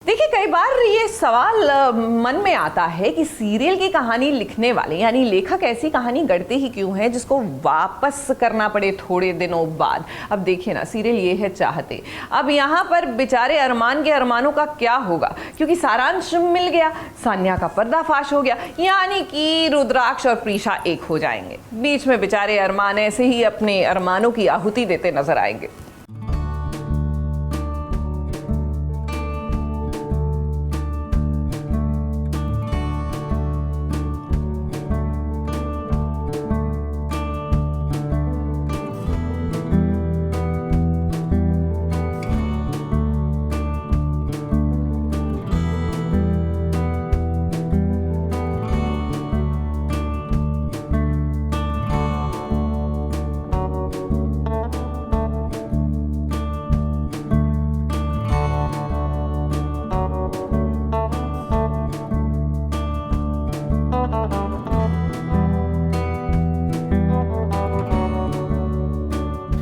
देखिए, कई बार ये सवाल मन में आता है कि सीरियल की कहानी लिखने वाले यानी लेखक ऐसी कहानी गढ़ते ही क्यों हैं जिसको वापस करना पड़े थोड़े दिनों बाद। अब देखिए ना, सीरियल ये है चाहते। अब यहाँ पर बेचारे अरमान के अरमानों का क्या होगा, क्योंकि सारांश मिल गया, सान्या का पर्दाफाश हो गया, यानी कि रुद्राक्ष और प्रीशा एक हो जाएंगे। बीच में बेचारे अरमान ऐसे ही अपने अरमानों की आहुति देते नजर आएंगे।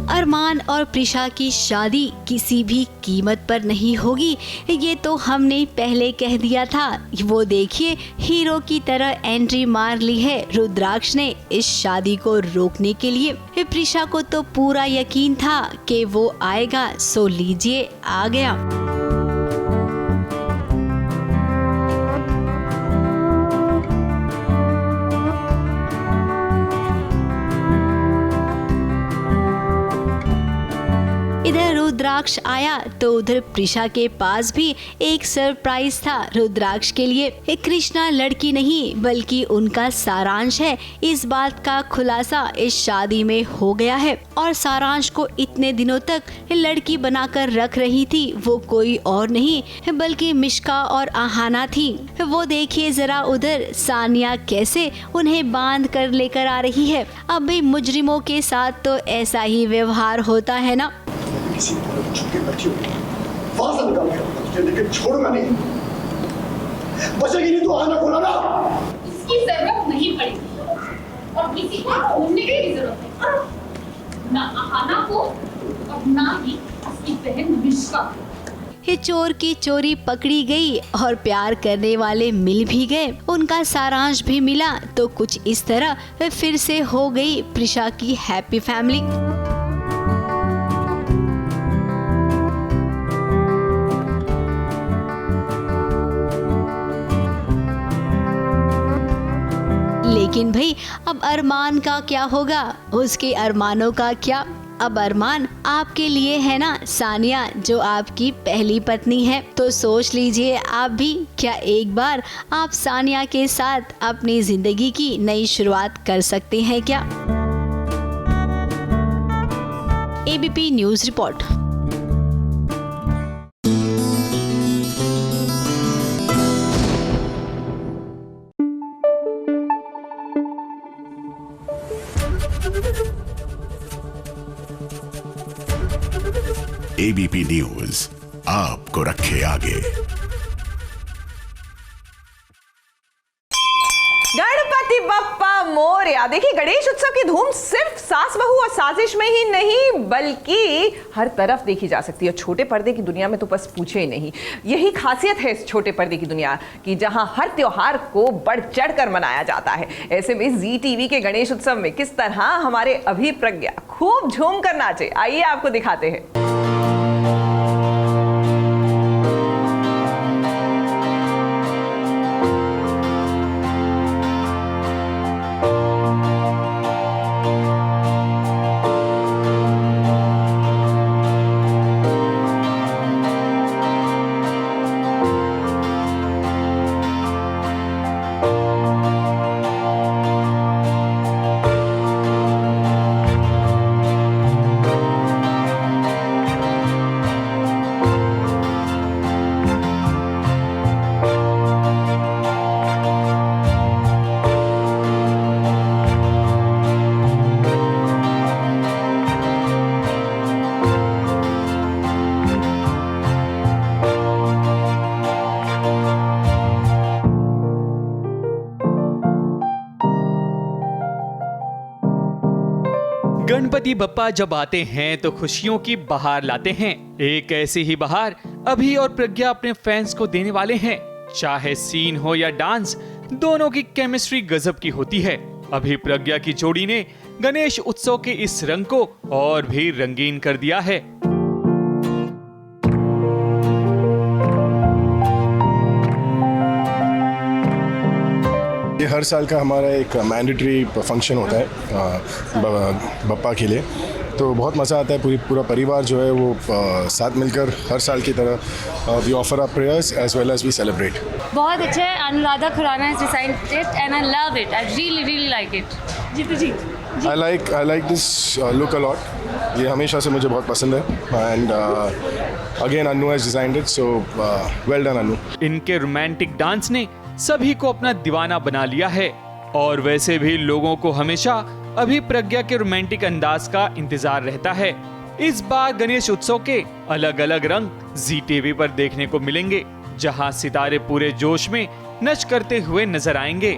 अरमान और प्रीशा की शादी किसी भी कीमत पर नहीं होगी, ये तो हमने पहले कह दिया था। वो देखिए, हीरो की तरह एंट्री मार ली है रुद्राक्ष ने इस शादी को रोकने के लिए। प्रीशा को तो पूरा यकीन था कि वो आएगा, सो लीजिए आ गया। इधर रुद्राक्ष आया तो उधर प्रीशा के पास भी एक सरप्राइज था रुद्राक्ष के लिए। कृष्णा लड़की नहीं बल्कि उनका सारांश है, इस बात का खुलासा इस शादी में हो गया है। और सारांश को इतने दिनों तक लड़की बनाकर रख रही थी वो कोई और नहीं बल्कि मिश्का और आहाना थी। वो देखिए जरा उधर सानिया कैसे उन्हें बांध कर लेकर आ रही है। अब भी मुजरिमों के साथ तो ऐसा ही व्यवहार होता है ना। किसी तरह छुपके बच्ची वहां से निकाल के लेकिन छोड़ूंगा नहीं। बचेगी नहीं तो आना बोला ना। इसकी जरूरत नहीं पड़ेगी और किसी को ढूंढने की भी जरूरत नहीं, ना आहाना को और ना ही उसकी बहन मिश्का। ये चोर की चोरी पकड़ी गई और प्यार करने वाले मिल भी गए, उनका सारांश भी मिला। तो कुछ इस तरह फिर से हो गई प्रीशा की हैप्पी फैमिली। लेकिन भाई अब अरमान का क्या होगा, उसके अरमानों का क्या। अब अरमान आपके लिए है ना सानिया, जो आपकी पहली पत्नी है। तो सोच लीजिए आप भी, क्या एक बार आप सानिया के साथ अपनी जिंदगी की नई शुरुआत कर सकते हैं क्या। ABP news report. ABP news आपको रखे आगे। गणपति बप्पा मोरया। देखिए, गणेश उत्सव की धूम सिर्फ सास बहू और साजिश में ही नहीं बल्कि हर तरफ देखी जा सकती है। छोटे पर्दे की दुनिया में तो बस पूछे ही नहीं। यही खासियत है इस छोटे पर्दे की दुनिया की, जहां हर त्योहार को बढ़ चढ़ कर मनाया जाता है। ऐसे में जी टीवी के गणेश उत्सव में किस तरह हमारे अभिप्रज्ञा खूब झूम कर नाचे, आइए आपको दिखाते हैं। गणपति बप्पा जब आते हैं तो खुशियों की बहार लाते हैं। एक ऐसी ही बहार अभी और प्रज्ञा अपने फैंस को देने वाले हैं। चाहे सीन हो या डांस, दोनों की केमिस्ट्री गजब की होती है। अभी प्रज्ञा की जोड़ी ने गणेश उत्सव के इस रंग को और भी रंगीन कर दिया है। ये हर साल का हमारा एक मैंडेटरी फंक्शन होता है बप्पा के लिए, तो बहुत मज़ा आता है। पूरा परिवार जो है वो साथ मिलकर हर साल की तरह we offer our prayers as well as we celebrate. बहुत अच्छा है। Anuradha Khurana has designed it and I love it. I really like it. I like this look a lot. ये हमेशा से मुझे बहुत पसंद है and again Annu has designed it, so well done Annu. इनके रोमांटिक डांस ने सभी को अपना दीवाना बना लिया है और वैसे भी लोगों को हमेशा अभी प्रज्ञा के रोमांटिक अंदाज का इंतजार रहता है। इस बार गणेश उत्सव के अलग अलग रंग जी टीवी पर देखने को मिलेंगे, जहां सितारे पूरे जोश में नच करते हुए नजर आएंगे।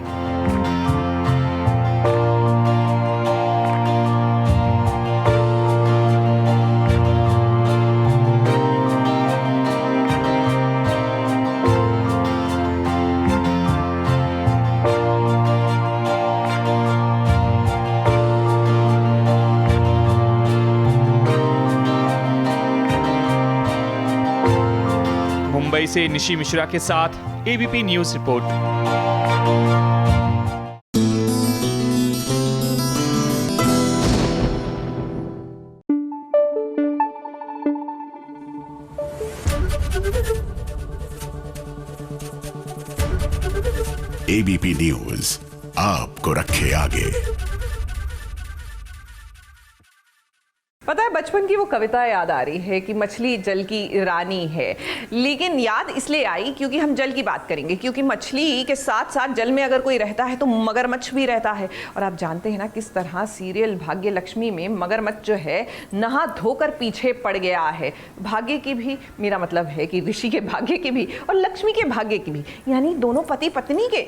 मुंबई से निशी मिश्रा के साथ ABP news report. ABP news आपको रखे आगे। पता है, बचपन की वो कविता याद आ रही है कि मछली जल की रानी है। लेकिन याद इसलिए आई क्योंकि हम जल की बात करेंगे, क्योंकि मछली के साथ साथ जल में अगर कोई रहता है तो मगरमच्छ भी रहता है। और आप जानते हैं ना किस तरह सीरियल भाग्य लक्ष्मी में मगरमच्छ जो है नहा धोकर पीछे पड़ गया है। भाग्य की भी, मेरा मतलब है कि ऋषि के भाग्य की भी और लक्ष्मी के भाग्य की भी, यानी दोनों पति पत्नी के।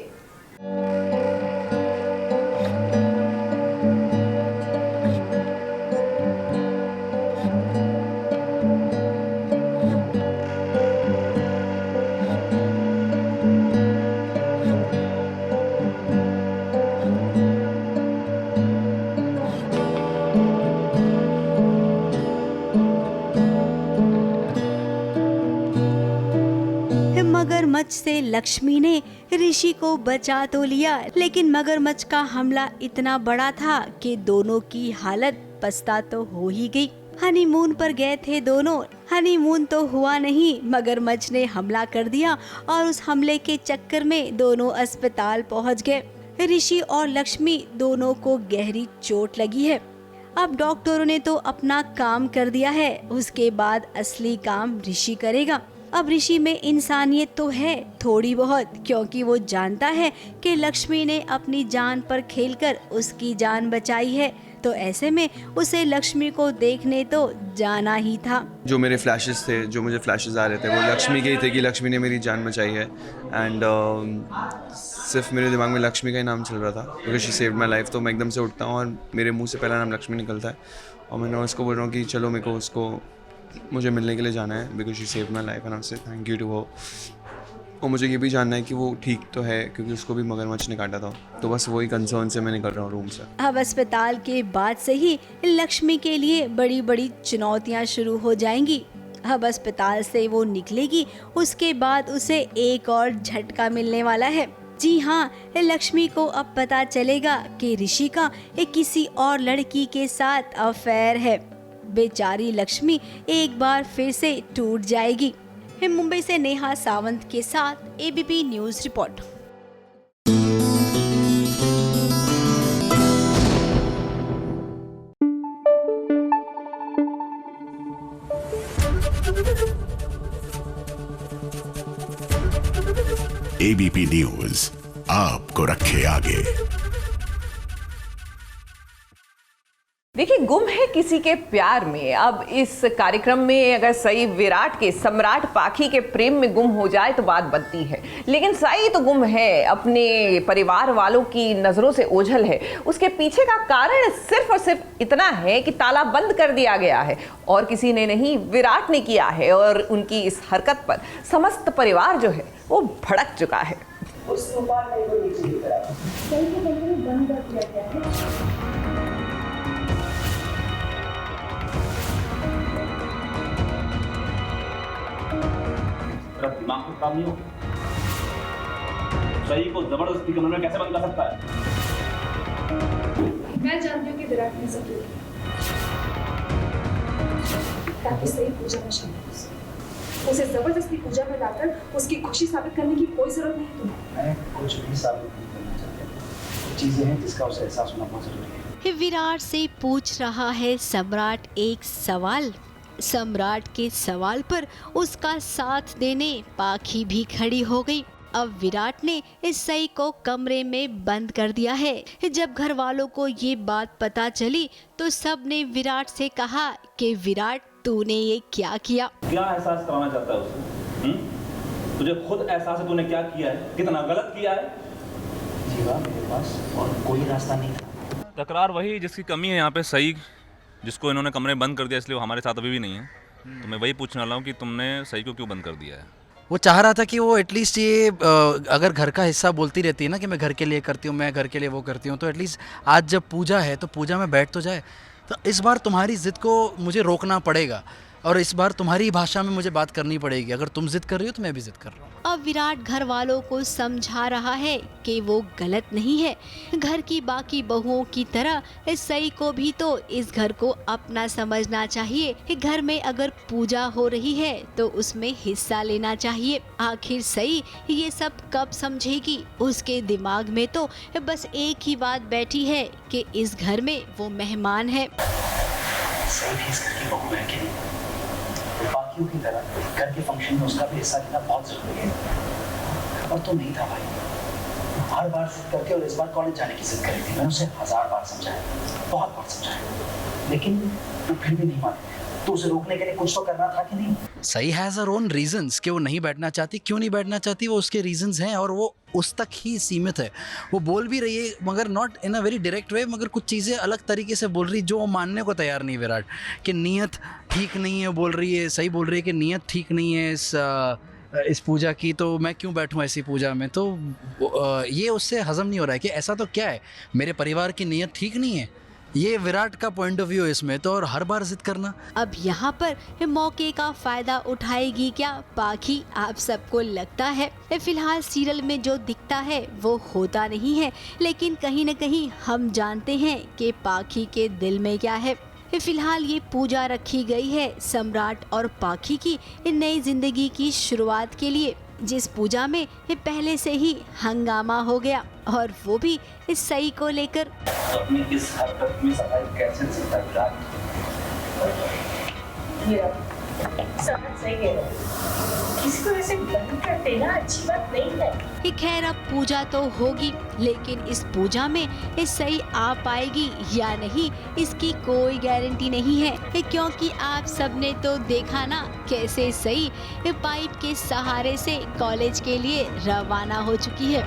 मगरमच्छ से लक्ष्मी ने ऋषि को बचा तो लिया, लेकिन मगरमच्छ का हमला इतना बड़ा था कि दोनों की हालत पछता तो हो ही गई। हनीमून पर गए थे दोनों, हनीमून तो हुआ नहीं, मगरमच्छ ने हमला कर दिया और उस हमले के चक्कर में दोनों अस्पताल पहुंच गए। ऋषि और लक्ष्मी दोनों को गहरी चोट लगी है। अब डॉक्टरों ने तो अपना काम कर दिया है, उसके बाद असली काम ऋषि करेगा। अब ऋषि में इंसानियत तो है थोड़ी बहुत, क्योंकि वो जानता है कि लक्ष्मी ने अपनी जान पर खेलकर उसकी जान बचाई है, तो ऐसे में उसे लक्ष्मी को देखने तो जाना ही था। जो मेरे फ्लैशेस थे, जो मुझे फ्लैशेस आ रहे थे, वो लक्ष्मी के ही थे कि लक्ष्मी ने मेरी जान बचाई है। एंड सिर्फ मेरे दिमाग में लक्ष्मी का ही नाम चल रहा था, because she saved my life. तो मैं एकदम से उठता हूँ और मेरे मुंह से पहला नाम लक्ष्मी निकलता है और मैं उसको बोल रहा हूँ कि चलो मेरे को उसको मुझे मिलने के लिए जाना है, because she saved my life and I से थैंक यू टू वो। और मुझे ये भी जानना है कि वो ठीक तो है, क्योंकि उसको भी मगरमच्छ ने काटा था। तो बस वही कंसर्न से मैं निकल रहा हूँ रूम से। अब अस्पताल के बाद से ही लक्ष्मी के लिए बड़ी बड़ी चुनौतियाँ शुरू हो जाएंगी। अब अस्पताल से वो निकलेगी, उसके बाद उसे एक और झटका मिलने वाला है। जी हाँ, लक्ष्मी को अब पता चलेगा कि ऋषि का एक किसी और लड़की के साथ अफेयर है। बेचारी लक्ष्मी एक बार फिर से टूट जाएगी। मुंबई से नेहा सावंत के साथ ABP news report. ABP news आपको रखे आगे। देखिए, गुम है किसी के प्यार में। अब इस कार्यक्रम में अगर सई विराट के सम्राट पाखी के प्रेम में गुम हो जाए तो बात बनती है, लेकिन सई तो गुम है, अपने परिवार वालों की नजरों से ओझल है। उसके पीछे का कारण सिर्फ और सिर्फ इतना है कि ताला बंद कर दिया गया है और किसी ने नहीं, विराट ने किया है। और उनकी इस हरकत पर समस्त परिवार जो है वो भड़क चुका है। उस मोबाइल में वो नीचे गिर रहा है। सही को कंपनी बंद कर दिया गया है। तेरा दिमाग तो काम नहीं हो, सही को जबरदस्ती कमरे में कैसे बंद कर सकता है? मैं जानती हूँ कि विराट ने सब किया ताकि सही पूजा में शामिल हो सके। उसे जबरदस्ती पूजा में लाकर उसकी खुशी साबित करने की कोई जरूरत नहीं है तुम्हें। मैं कुछ भी साबित नहीं करना चाहता। चीजें हैं जिसका उसे एहसास होना बहुत जरूरी है। विराट से पूछ रहा है सम्राट एक सवाल। सम्राट के सवाल पर उसका साथ देने पाखी भी खड़ी हो गई। अब विराट ने इस सई को कमरे में बंद कर दिया है। जब घर वालों को ये बात पता चली तो सब ने विराट से कहा कि विराट तूने ये क्या किया? क्या एहसास कराना चाहता है उसे? तुझे खुद एहसास है तूने क्या किया है, कितना गलत किया है? जीवा, मेरे पास और कोई रास्ता नहीं था। तकरार वही जिसकी कमी है यहाँ पे, सही जिसको इन्होंने कमरे बंद कर दिया, इसलिए वो हमारे साथ अभी भी नहीं है। तो मैं वही पूछने वाला हूँ कि तुमने सही को क्यों बंद कर दिया है? वो चाह रहा था कि वो एटलीस्ट ये अगर घर का हिस्सा बोलती रहती है ना कि मैं घर के लिए करती हूँ, मैं घर के लिए वो करती हूँ, तो एटलीस्ट आज जब पूजा है तो पूजा में बैठ तो जाए। तो इस बार तुम्हारी ज़िद को मुझे रोकना पड़ेगा और इस बार तुम्हारी भाषा में मुझे बात करनी पड़ेगी। अगर तुम जिद कर रही हो तो मैं भी जिद कर रहा हूँ। अब विराट घर वालों को समझा रहा है कि वो गलत नहीं है। घर की बाकी बहुओं की तरह इस सई को भी तो इस घर को अपना समझना चाहिए। घर में अगर पूजा हो रही है तो उसमें हिस्सा लेना चाहिए। आखिर सई ये सब कब समझेगी? उसके दिमाग में तो बस एक ही बात बैठी है कि इस घर में वो मेहमान है। सही भी इस घर की बहू है कि नहीं? बाकियों की तरह घर के फंक्शन में उसका भी हिस्सा लेना बहुत जरूरी है। और तो नहीं था भाई, हर बार जिद करके और इस बार कॉलेज जाने की जिद करी थी। मैंने उसे 1000 बार समझाया, बहुत बार समझाया, लेकिन वो फिर भी नहीं मानी। तो उसे रोकने के लिए कुछ तो करना था कि नहीं? सही हैज़ हर ओन रीजंस कि वो नहीं बैठना चाहती। क्यों नहीं बैठना चाहती, वो उसके रीजंस हैं और वो उस तक ही सीमित है। वो बोल भी रही है मगर not in a very direct way, मगर कुछ चीज़ें अलग तरीके से बोल रही जो वो मानने को तैयार नहीं। विराट कि नीयत ठीक नहीं है बोल रही है, सही बोल रही है कि नीयत ठीक नहीं है इस पूजा की, तो मैं क्यों बैठूं ऐसी पूजा में। तो ये उससे हजम नहीं हो रहा है कि ऐसा तो क्या है, मेरे परिवार की नीयत ठीक नहीं है। ये विराट का पॉइंट ऑफ व्यू है इसमें तो, और हर बार जिद करना। अब यहाँ पर मौके का फायदा उठाएगी क्या पाखी? आप सबको लगता है फिलहाल सीरियल में जो दिखता है वो होता नहीं है, लेकिन कहीं न कहीं हम जानते हैं कि पाखी के दिल में क्या है। फिलहाल ये पूजा रखी गई है सम्राट और पाखी की नई जिंदगी की शुरुआत के लिए, जिस पूजा में पहले से ही हंगामा हो गया और वो भी इस सई को लेकर। अपनी इस हरकत में सफाई कैसे दे सकता है विराट? सही कह रहा है, किसी को ऐसे बंद कर देना अच्छी बात नहीं है। खैर अब पूजा तो होगी, लेकिन इस पूजा में इस सई आ पाएगी या नहीं इसकी कोई गारंटी नहीं है, क्योंकि आप सबने तो देखा ना कैसे सई पाइप के सहारे से कॉलेज के लिए रवाना हो चुकी है।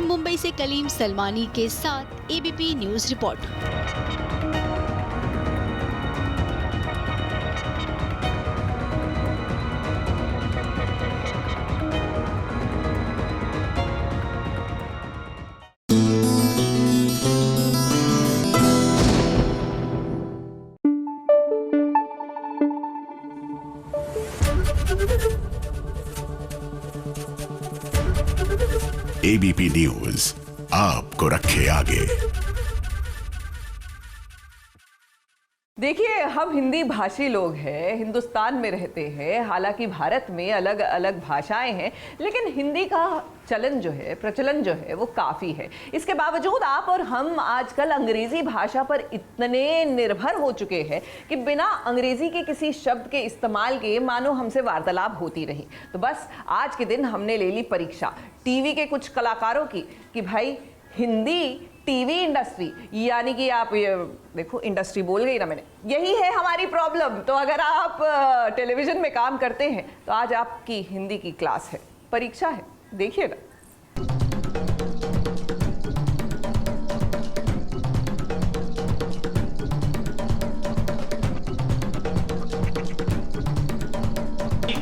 मुंबई से कलीम सलमानी के साथ ABP news report. ABP news आपको रखे आगे। देखिए, हम हिंदी भाषी लोग हैं, हिंदुस्तान में रहते हैं। हालांकि भारत में अलग अलग भाषाएं हैं, लेकिन हिंदी का चलन जो है, प्रचलन जो है, वो काफ़ी है। इसके बावजूद आप और हम आजकल अंग्रेज़ी भाषा पर इतने निर्भर हो चुके हैं कि बिना अंग्रेज़ी के किसी शब्द के इस्तेमाल के मानो हमसे वार्तालाप होती रही। तो बस आज के दिन हमने ले ली परीक्षा टीवी के कुछ कलाकारों की कि भाई हिंदी टीवी इंडस्ट्री, यानी कि आप ये देखो, इंडस्ट्री बोल गई ना मैंने, यही है हमारी प्रॉब्लम। तो अगर आप टेलीविज़न में काम करते हैं तो आज आपकी हिंदी की क्लास है, परीक्षा है, देखिए ना।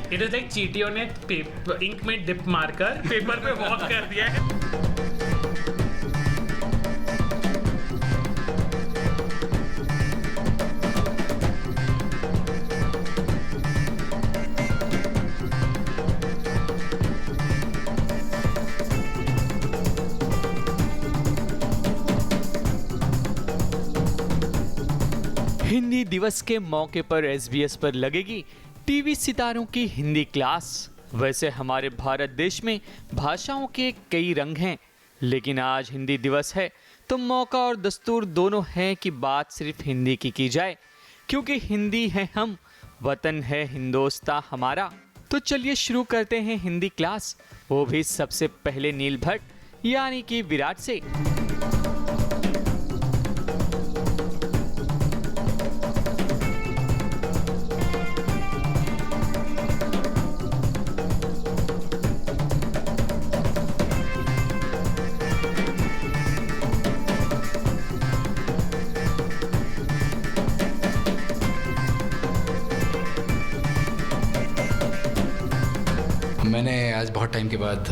इट इज लाइक चींटियों ने इंक में डिप मारकर पेपर पे वॉक कर दिया है। हिंदी दिवस के मौके पर SBS पर लगेगी टीवी सितारों की हिंदी क्लास। वैसे हमारे भारत देश में भाषाओं के कई रंग हैं, लेकिन आज हिंदी दिवस है तो मौका और दस्तूर दोनों हैं कि बात सिर्फ हिंदी की जाए, क्योंकि हिंदी है हम, वतन है हिंदोस्तां हमारा। तो चलिए शुरू करते हैं हिंदी क्लास, वो भी सबसे पहले नील भट्ट यानी कि विराट से। मैंने आज बहुत टाइम के बाद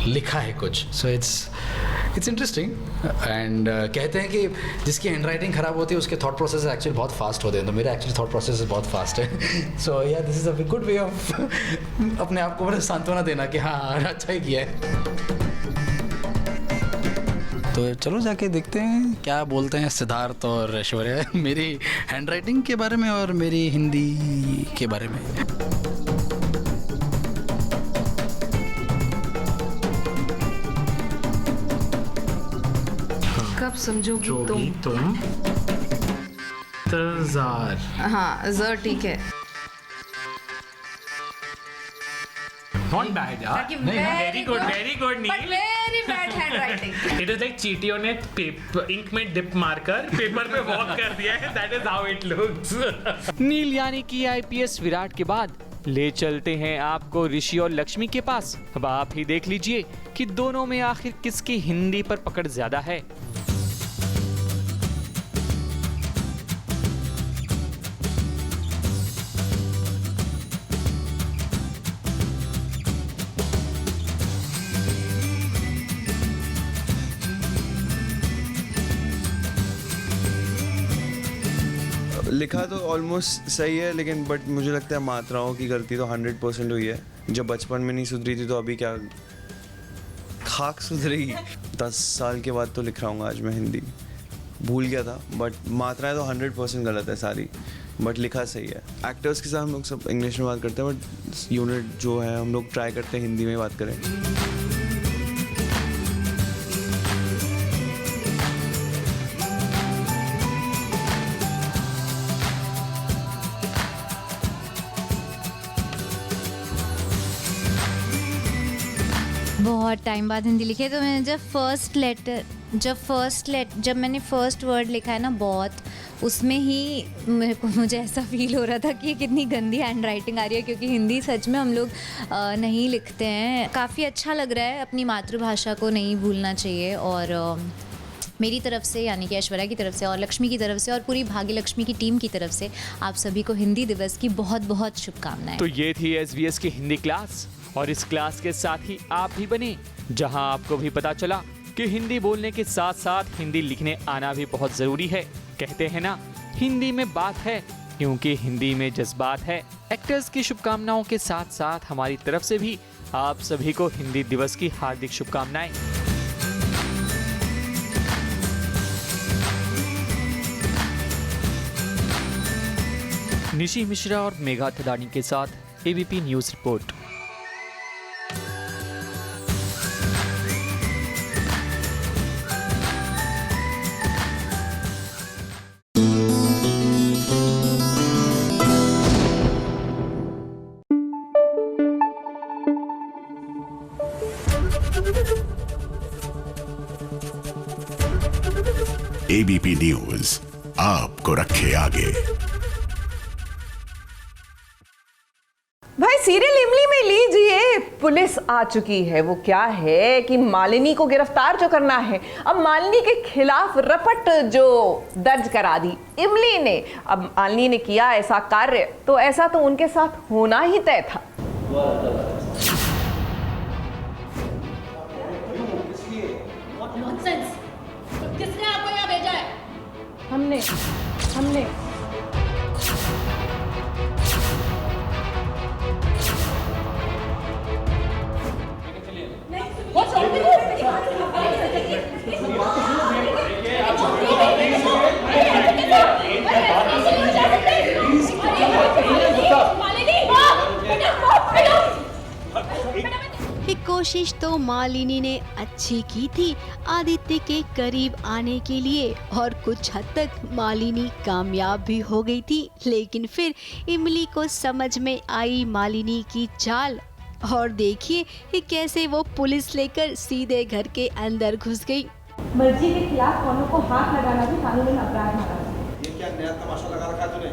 लिखा है कुछ, सो इट्स इंटरेस्टिंग एंड कहते हैं कि जिसकी हैंड राइटिंग ख़राब होती है उसके थॉट प्रोसेस एक्चुअली बहुत फास्ट होते हैं, तो मेरा एक्चुअली थॉट प्रोसेस बहुत फास्ट है। सो या this is a good way of अपने आप को बड़ा सांत्वना देना कि हाँ अच्छा ही किया है। तो चलो जाके देखते हैं क्या बोलते हैं सिद्धार्थ और ऐश्वर्या मेरी हैंड राइटिंग के बारे में और मेरी हिंदी के बारे में। कब समझोगी तुम? इंतजार। हाँ, ज़र ठीक है। Not bad यार। Very good nil. But very bad handwriting। It is like चींटियों ने इंक में डिप मारकर पेपर पे वॉक कर दिया है। That is how it looks। नील यानी कि IPS विराट के बाद ले चलते हैं आपको ऋषि और लक्ष्मी के पास। अब आप ही देख लीजिए कि दोनों में आखिर किसकी हिंदी पर पकड़ ज्यादा है। लिखा तो ऑलमोस्ट सही है, लेकिन बट मुझे लगता है मात्राओं की गलती तो 100% हुई है। जब बचपन में नहीं सुधरी थी तो अभी क्या खाक सुधरेगी। 10 साल के बाद तो लिख रहा हूँ आज मैं हिंदी, भूल गया था, बट मात्राएं तो 100% गलत है सारी, बट लिखा सही है। एक्टर्स के साथ हम लोग सब इंग्लिश में बात करते हैं, बट यूनिट जो है हम लोग ट्राई करते हैं हिंदी में बात करें। बहुत टाइम बाद हिंदी लिखी है। तो मैंने जब मैंने फर्स्ट वर्ड लिखा है ना, बहुत उसमें ही मुझे ऐसा फील हो रहा था कि कितनी गंदी हैंड राइटिंग आ रही है, क्योंकि हिंदी सच में हम लोग नहीं लिखते हैं। काफ़ी अच्छा लग रहा है, अपनी मातृभाषा को नहीं भूलना चाहिए। और मेरी तरफ से यानी कि ऐश्वर्या की तरफ से और लक्ष्मी की तरफ से और पूरी भाग्य लक्ष्मी की टीम की तरफ से आप सभी को हिंदी दिवस की बहुत बहुत शुभकामनाएं। तो ये थी SBS की हिंदी क्लास, और इस क्लास के साथ ही आप भी बने, जहां आपको भी पता चला कि हिंदी बोलने के साथ साथ हिंदी लिखने आना भी बहुत ज़रूरी है। कहते हैं ना, हिंदी में बात है क्योंकि हिंदी में जज्बात है। एक्टर्स की शुभकामनाओं के साथ साथ हमारी तरफ से भी आप सभी को हिंदी दिवस की हार्दिक शुभकामनाएं। निशी मिश्रा और मेघा थदानी के साथ ABP news report. ABP news आपको रखे आगे। भाई सीरियल इमली में लीजिए, पुलिस आ चुकी है। वो क्या है कि मालिनी को गिरफ्तार जो करना है, अब मालिनी के खिलाफ रपट जो दर्ज करा दी इमली ने। अब मालिनी ने किया ऐसा कार्य तो ऐसा तो उनके साथ होना ही तय था। किसने आपको यहाँ भेजा है? हमने एक कोशिश तो मालिनी ने अच्छी की थी आदित्य के करीब आने के लिए, और कुछ हद तक मालिनी कामयाब भी हो गई थी। लेकिन फिर इमली को समझ में आई मालिनी की चाल, और देखिए कि कैसे वो पुलिस लेकर सीधे घर के अंदर घुस गई। मर्जी के खिलाफ कानून को हाथ लगाना भी कानूनी अपराध माना जाता है। ये क्या नया तमाशा लगा रखा तूने?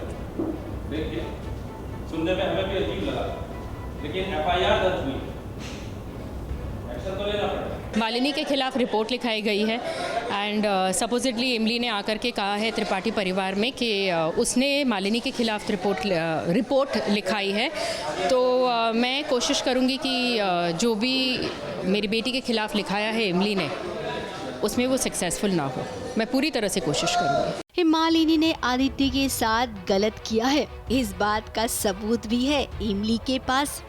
देखिए, सुनने में हमें भी अजीब लगा, लेकिन एफआईआर दर्ज हुई, एक्शन तो लेना पड़ेगा। मालिनी के खिलाफ रिपोर्ट लिखाई गई है एंड सपोजिटली इमली ने आकर के कहा है त्रिपाठी परिवार में कि उसने मालिनी के खिलाफ रिपोर्ट लिखाई है। तो मैं कोशिश करूंगी कि जो भी मेरी बेटी के खिलाफ लिखाया है इमली ने, उसमें वो सक्सेसफुल ना हो। मैं पूरी तरह से कोशिश करूंगी। मालिनी ने आदित्य के साथ गलत किया है, इस बात का सबूत भी है इमली के पास।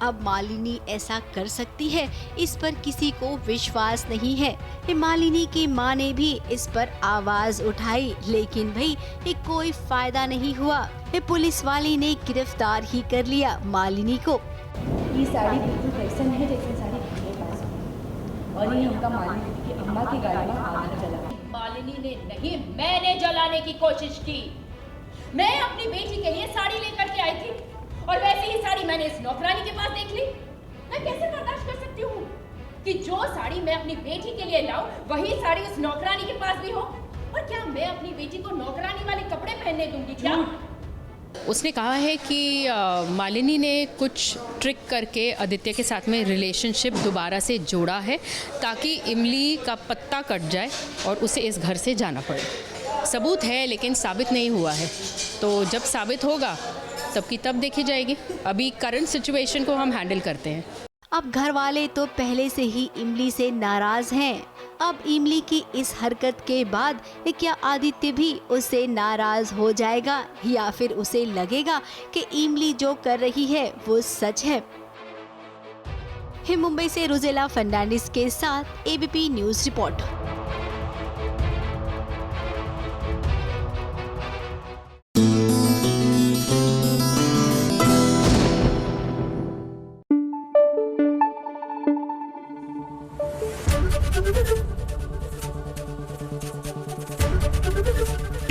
अब मालिनी ऐसा कर सकती है, इस पर किसी को विश्वास नहीं है। मालिनी की मां ने भी इस पर आवाज उठाई, लेकिन भाई कोई फायदा नहीं हुआ। पुलिस वाले ने गिरफ्तार ही कर लिया मालिनी को। ये साड़ी बिल्कुल वैसन है जैसे साड़ी मेरे पास है, और ये हमका मालिनी की अम्मा की गाड़ी में आग न जला। मालिनी ने नहीं, मैंने जलाने की कोशिश की। मैं अपनी बेटी के लिए साड़ी लेकर के आई थी, और वैसे ही साड़ी मैंने इस नौकरानी के पास देख ली। मैं कैसे बर्दाश्त कर सकती हूँ कि जो साड़ी मैं अपनी बेटी के लिए लाऊं, वही साड़ी उस नौकरानी के पास भी हो? और क्या मैं अपनी बेटी को नौकरानी वाले कपड़े पहनने दूंगी क्या? उसने कहा है कि मालिनी ने कुछ ट्रिक करके आदित्य के साथ में रिलेशनशिप दोबारा से जोड़ा है, ताकि इमली का पत्ता कट जाए और उसे इस घर से जाना पड़े। सबूत है लेकिन साबित नहीं हुआ है, तो जब साबित होगा तब की तब देखी जाएगी। अभी करंट सिचुएशन को हम हैंडल करते हैं। अब घर वाले तो पहले से ही इमली से नाराज हैं। अब इमली की इस हरकत के बाद क्या आदित्य भी उससे नाराज हो जाएगा, या फिर उसे लगेगा कि इमली जो कर रही है वो सच है? मुंबई से रुजेला फर्नांडिस के साथ ABP news report.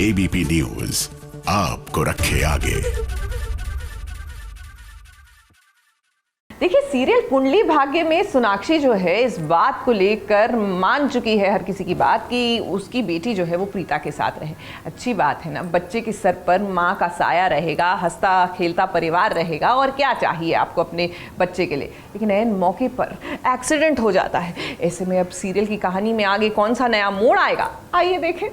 ABP news आपको रखे आगे। देखिए, सीरियल कुंडली भाग्य में सोनाक्षी जो है इस बात को लेकर मान चुकी है हर किसी की बात कि उसकी बेटी जो है वो प्रीता के साथ रहे। अच्छी बात है ना, बच्चे के सर पर माँ का साया रहेगा, हंसता खेलता परिवार रहेगा, और क्या चाहिए आपको अपने बच्चे के लिए। लेकिन ऐन मौके पर एक्सीडेंट हो जाता है। ऐसे में अब सीरियल की कहानी में आगे कौन सा नया मोड़ आएगा, आइए देखें।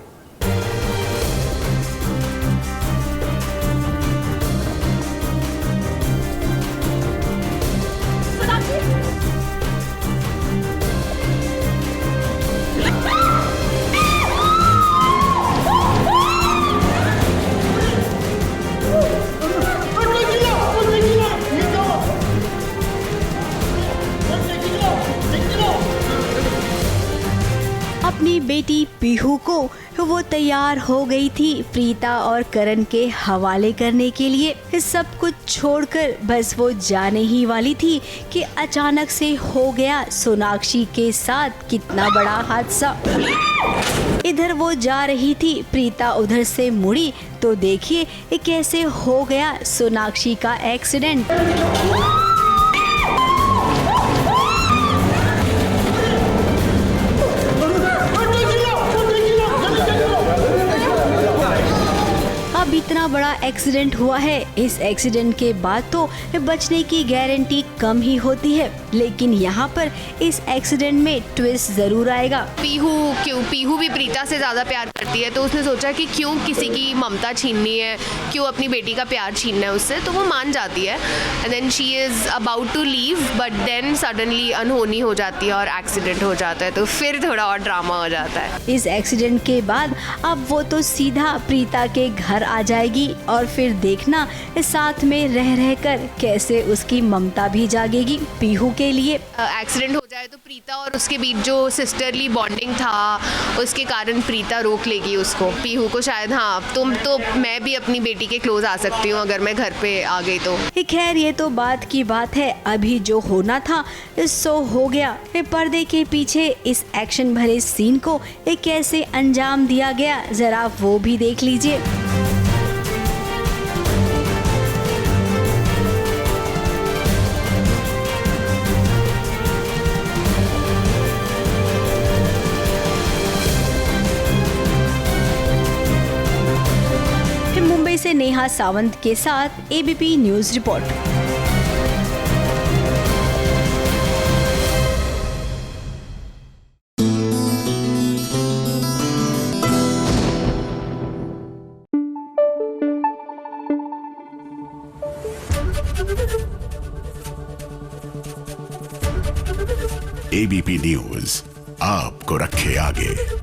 अपनी बेटी पीहू को वो तैयार हो गई थी प्रीता और करण के हवाले करने के लिए। सब कुछ छोड़कर बस वो जाने ही वाली थी कि अचानक से हो गया सोनाक्षी के साथ कितना बड़ा हादसा। इधर वो जा रही थी, प्रीता उधर से मुड़ी तो देखिए कैसे हो गया सोनाक्षी का एक्सीडेंट। अब इतना बड़ा एक्सीडेंट हुआ है, इस एक्सीडेंट के बाद तो बचने की गारंटी कम ही होती है, लेकिन यहाँ पर इस एक्सीडेंट में ट्विस्ट जरूर आएगा। पीहू भी प्रीता से ज़्यादा प्यार करती है, तो उसने सोचा कि क्यों किसी की ममता छीननी है, क्यों अपनी बेटी का प्यार छीनना है उससे, तो वो मान जाती है। And then she is about to leave, but then suddenly अनहोनी हो जाती है और एक्सीडेंट हो जाता है, तो फिर थोड़ा और ड्रामा हो जाता है। इस एक्सीडेंट के बाद अब वो तो सीधा प्रीता के घर आ जाएगी और फिर देखना साथ में रह कर कैसे उसकी ममता भी जागेगी पीहू के लिए। एक्सीडेंट हो जाए तो प्रीता और उसके बीच जो सिस्टरली बॉन्डिंग था उसके कारण प्रीता रोक लेगी उसको, पीहू को शायद। हाँ, तुम तो मैं भी अपनी बेटी के क्लोज आ सकती हूँ अगर मैं घर पे आ गई तो। खैर ये तो बात की बात है, अभी जो होना था सो हो गया। पर्दे के पीछे इस एक्शन भरे सीन को कैसे अंजाम दिया गया जरा वो भी देख लीजिए। मुंबई से नेहा सावंत के साथ ABP news report. ABP news आपको रखे आगे।